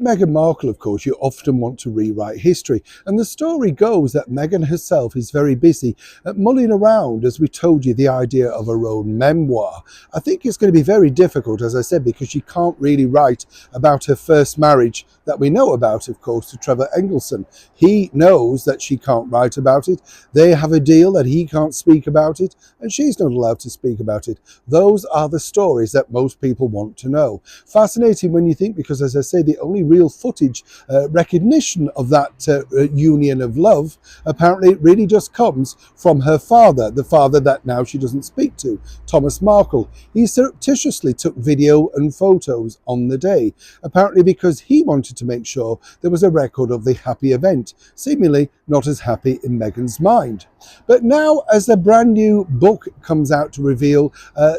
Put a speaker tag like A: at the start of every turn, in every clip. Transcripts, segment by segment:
A: Meghan Markle, of course, you often want to rewrite history. And the story goes that Meghan herself is very busy at mulling around, as we told you, the idea of her own memoir. I think it's going to be very difficult, as I said, because she can't really write about her first marriage that we know about, of course, to Trevor Engelson. He knows that she can't write about it. They have a deal that he can't speak about it, and she's not allowed to speak about it. Those are the stories that most people want to know. Fascinating when you think, because as I say, the only real footage recognition of that union of love apparently really just comes from her father, the father that now she doesn't speak to, Thomas Markle. He surreptitiously took video and photos on the day, apparently because he wanted to make sure there was a record of the happy event, seemingly not as happy in Meghan's mind. But now, as a brand new book comes out to reveal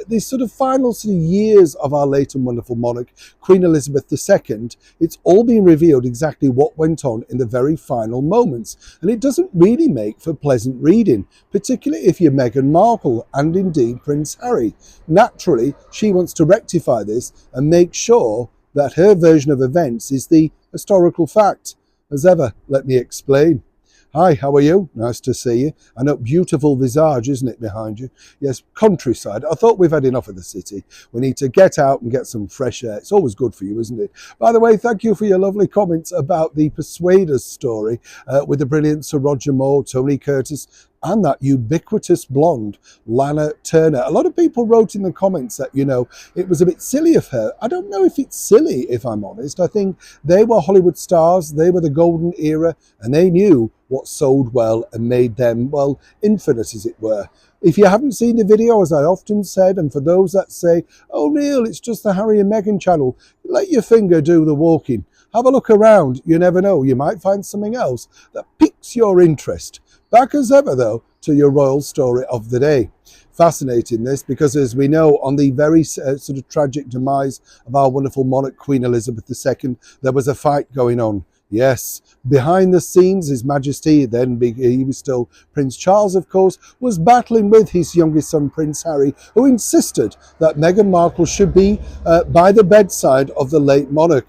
A: the sort of final years of our late and wonderful monarch, Queen Elizabeth II, it's all been revealed exactly what went on in the very final moments. And it doesn't really make for pleasant reading, particularly if you're Meghan Markle and indeed Prince Harry. Naturally, she wants to rectify this and make sure that her version of events is the historical fact. As ever, let me explain. Hi, how are you? Nice to see you. I know, beautiful visage, isn't it, behind you? Yes, countryside. I thought we've had enough of the city. We need to get out and get some fresh air. It's always good for you, isn't it? By the way, thank you for your lovely comments about the Persuaders story with the brilliant Sir Roger Moore, Tony Curtis, and that ubiquitous blonde, Lana Turner. A lot of people wrote in the comments that, you know, it was a bit silly of her. I don't know if it's silly, if I'm honest. I think they were Hollywood stars, they were the golden era, and they knew what sold well and made them, well, infinite, as it were. If you haven't seen the video, as I often said, and for those that say, oh, Neil, it's just the Harry and Meghan channel, let your finger do the walking. Have a look around. You never know. You might find something else that piques your interest. Back as ever, though, to your royal story of the day. Fascinating this, because as we know, on the very sort of tragic demise of our wonderful monarch, Queen Elizabeth II, there was a fight going on. Yes, behind the scenes, His Majesty, then he was still Prince Charles, of course, was battling with his youngest son, Prince Harry, who insisted that Meghan Markle should be by the bedside of the late monarch.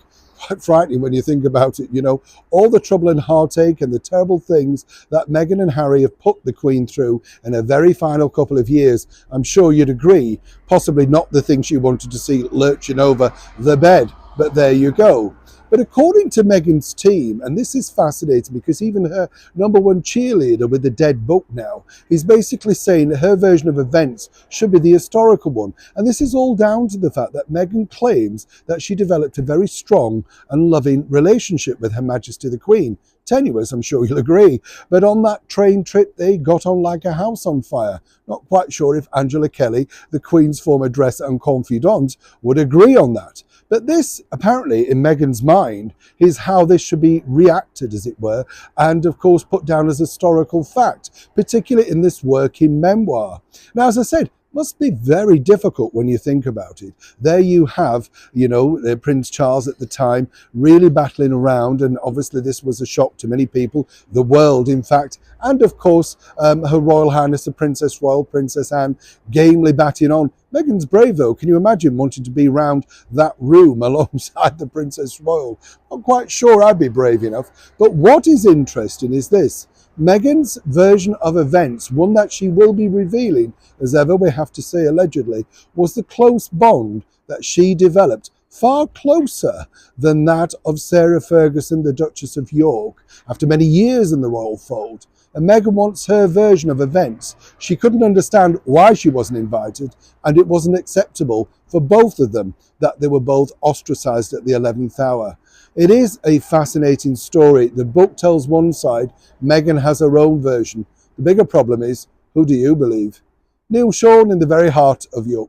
A: Quite frightening when you think about it, you know, all the trouble and heartache and the terrible things that Meghan and Harry have put the Queen through in a very final couple of years. I'm sure you'd agree, possibly not the thing she wanted to see lurching over the bed, but there you go. But according to Meghan's team, and this is fascinating because even her number one cheerleader with the dead book now is basically saying that her version of events should be the historical one. And this is all down to the fact that Meghan claims that she developed a very strong and loving relationship with Her Majesty the Queen. Tenuous, I'm sure you'll agree. But on that train trip, they got on like a house on fire. Not quite sure if Angela Kelly, the Queen's former dresser and confidant, would agree on that. But this, apparently, in Meghan's mind, is how this should be reacted, as it were, and of course put down as historical fact, particularly in this working memoir. Now, as I said, must be very difficult when you think about it. There you have, you know, Prince Charles at the time really battling around, and obviously this was a shock to many people, the world in fact, and of course Her Royal Highness the Princess Royal, Princess Anne, gamely batting on. Meghan's brave though. Can you imagine wanting to be round that room alongside the Princess Royal? Not quite sure I'd be brave enough. But what is interesting is this. Meghan's version of events, one that she will be revealing, as ever we have to say allegedly, was the close bond that she developed, far closer than that of Sarah Ferguson, the Duchess of York, after many years in the royal fold. And Meghan wants her version of events. She couldn't understand why she wasn't invited, and it wasn't acceptable for both of them that they were both ostracised at the 11th hour. It is a fascinating story. The book tells one side, Meghan has her own version. The bigger problem is, who do you believe? Neil Sean in the very heart of York.